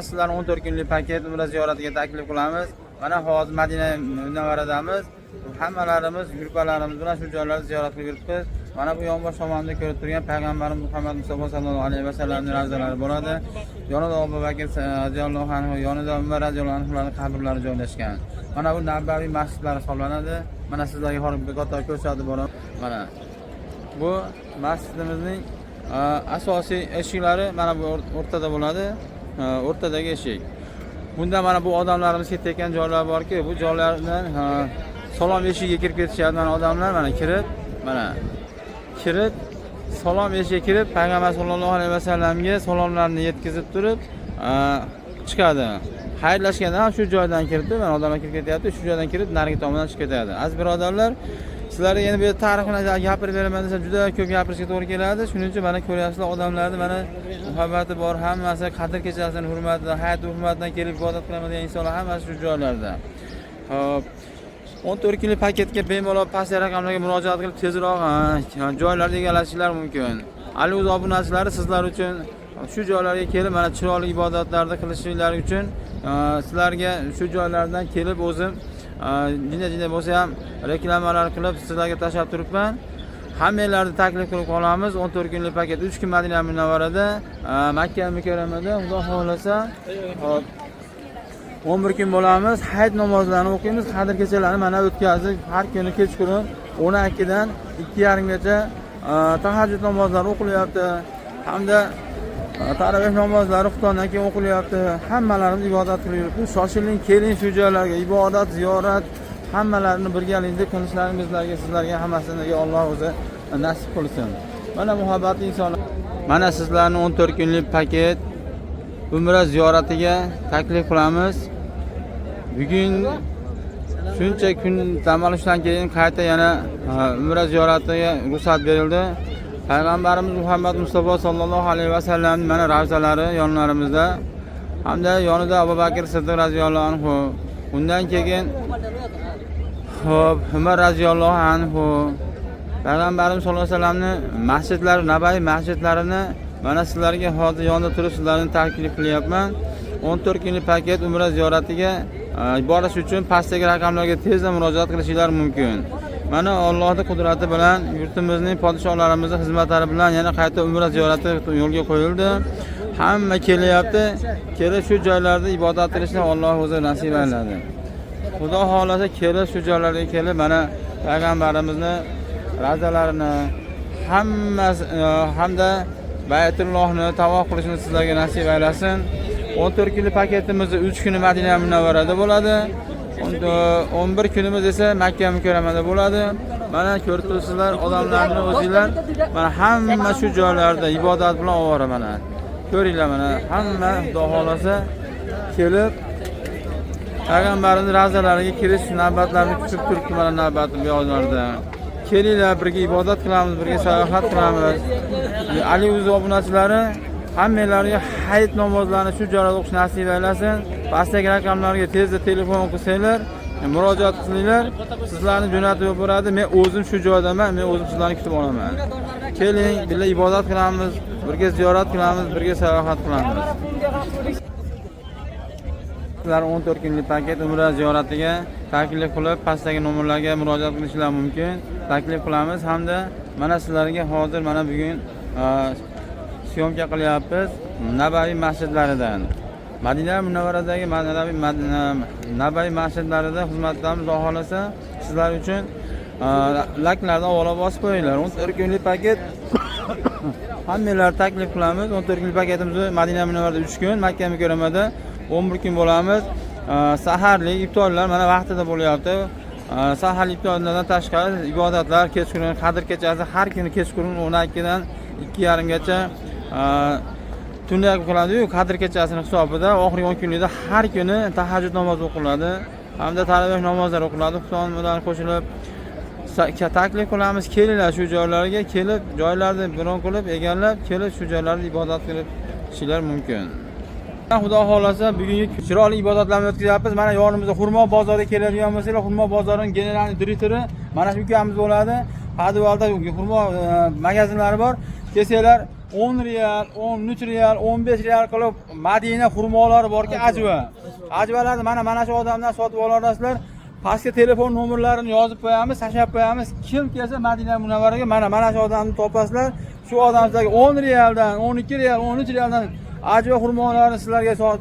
Sizlarni 14 kunlik paket umra ziyoratiga taklif qilamiz. Mana hozir Madina Munavvaradamiz. Hammalarimiz gruppalarimiz bilan shu joylarni ziyorat qilib yuribmiz. Mana bu yonbosh tomonda ko'rib turgan payg'ambarimiz Muhammad Mustafa sallallohu alayhi vasallamning ravzalari bo'ladi. Yonida Abu Bakr radhiyallohu anhu, yonida Umar radhiyallohu anhularning qabrlari joylashgan. Mana bu Nabaviy masjidlari hisoblanadi. Mana sizlarga hozir qator ko'rsatib boraman. Mana bu masjidimizning asosiy eshiklari mana bu o'rtada bo'ladi. O'rtadagi eshik. Bunda mana bu odamlarimiz ketayotgan joylar borki, bu joylardan salom eshigiga kirib ketishyapti odamlar. Mana kirib salom eshigiga kirib payg'ambar sollallohu alayhi vasallamga salomlarni yetkazib turib chiqadi. Xayrlashganda ham shu joydan kirib, mana odamlar kirib ketyapti, shu joydan kirib narigi tomondan chiqib ketadi. Aziz birodarlar, sizlarga yana bir tarixini gapirib beraman desam juda ko'p gapirishga to'g'ri keladi. Shuning uchun mana ko'ryapsizlar, odamlarning mana muhabbati bor, hammasi qadr kechasining hurmatida, hayot hurmatidan kelib ibodat qilaman degan insonlar hammasi shu joylarda. Hop. 14 kunlik paketga bemalol pastki raqamlarga murojaat qilib tezroq joylarni egallashingiz mumkin. Ali.uz obunachilari sizlar uchun shu joylarga kelib mana chiroyli ibodatlarni qilishingiz uchun sizlarga shu joylardan kelib o'zim jinda bo'lsa ham reklamalar qilib sizlarga tashlab turibman. Hammalarni taklif qilib qolamiz. 14 kunlik paket 3 kun Madina Munavvarada, Makka Mukarramada, Xudo xolasa 11 kun bo'lamiz. Hayit namozlarini o'qiymiz, qadr kechalarni mana o'tkazib, har kuni kechqurun 12 dan 2:30 gacha tahajjud namozlari o'qilyapti. Hamda taravih namozlari xuftondan keyin o'qilyapti. Hammalarimiz ibodat qilib yuribmiz. Shoshiling, keling shu joylarga, ibodat, ziyorat hammalarini birgalikda qilishlaringizlarga, sizlarga hammasini Alloh o'zi nasib qilsin. Mana muhabbatli insonlar. Mana sizlarni 14 kunlik paket umra ziyoratiga taklif qilamiz. Bugun shuncha kun dam olishdan keyin qayta yana umra ziyoratiga ruxsat berildi. Payg'ambarimiz Muhammad Mustafa sallallohu alayhi vasallam mana ravzalari yonlarimizda. Hamda yonida Abu Bakr Siddiq radhiyallohu anhu. Undan keyin Umar radhiyallohu anhu. Payg'ambarimiz sallallohu alayhi vasallamning masjidlari, Nabaviy masjidlarini mana sizlarga hozir yonida turib sizlarni taklif qilyapman. 14 kunlik paket umra ziyoratiga borish uchun pastdagi raqamlarga tezda murojaat qilishingiz mumkin. Mana Allohning qudrati bilan yurtimizning podshohlarimizning xizmatlari bilan yana qayta umra ziyorati yo'lga qo'yildi. Hamma kelyapti. Kelib shu joylarda ibodat qilishni Alloh o'zi nasib ayladi. Xudo xolasa kelib shu joylarga kelib mana payg'ambarimizni ravzalarini hamda Baytullohni tavof qilishni sizlarga nasib aylasin. 14 kunlik paketimizni 3 kuni Madina Munavvarada bo'ladi. 11 kunimiz esa Makka Mukarramada bo'ladi. Mana ko'rib turibsizlar, odamlarni o'zinglar mana hamma shu joylarda ibodat bilan ovora mana. Ko'ringlar mana hamma Xudo xolasa kelib payg'ambarning ravzalariga kirish navbatlarini kutib turibdi mana navbat bu yo'llarda. Kelinglar birga ibodat qilamiz, birga sayohat qilamiz. Ali.uz obunachilari hammalariga hayit namozlarini shu joylarda o'qish nasib aylasin. Pastdagi raqamlarga tezda telefon qilsanglar, murojaat qilinglar. Sizlarni jo'natib yuboradi. Men o'zim shu joydaman, men o'zim sizlarni kutib olaman. Keling, birga ibodat qilamiz, birga ziyorat qilamiz, birga sayohat qilamiz. Sizlar 14 kunlik paket umra ziyoratiga taklif qilib, pastdagi nomerlarga murojaat qilishingiz mumkin. Taklif qilamiz hamda mana sizlarga hozir mana bugun syomka qilyapmiz Nabaviy masjidlaridan. Madina Munavvaradagi Nabaviy masjidlarida xizmatdamiz. Xudo xolasa sizlar uchun laklardan avvalo bosib qo'yinglar. 14 kunlik paket hammalar taklif qilamiz. 14 kunlik paketimiz Madina Munavvarada 3 kun, Makka Mukarramada 11 kun bo'lamiz. Saharlik iftorlar mana vaqtida bo'lyapti. Sahar iftorlardan tashqari ibodatlar kechqurun qadr kechasi har kuni kechqurun 12 dan 2:30 gacha tunda qiladi-yu, qadr kechasining hisobida oxirgi 10 kunlikda har kuni tahajjud namozi o'qiladi, hamda taravih namozlari o'qiladi. Xufton bilan qo'shilib taklif qilamiz, kelinglar shu joylarga, kelib joylarni bron qilib, egallab, kelib shu joylarda ibodat qilib ishlar mumkin. Xudo xolasa bugungi chiroyli ibodatlarni o'tkazyapmiz. Mana yonimizda Xurmo bozoriga keladigan bo'lsanglar, Xurmo bozorining general direktori mana shu ukamiz bo'ladi. Hadvalda Xurmo magazinlari bor. Kelsanglar 10 real, 13 real, 15 real qilib Madina xurmolari borki, ajva. Ajvalarni mana shu odamdan sotib olasizlar. Pastga telefon nomerlarini yozib qo'yamiz, tashlab qo'yamiz. Kim kelsa Madina Munavvaraga mana shu odamni topasizlar. Shu odam sizlarga 10 realdan, 12 real, 13 realdan ajva xurmolarini sizlarga sotib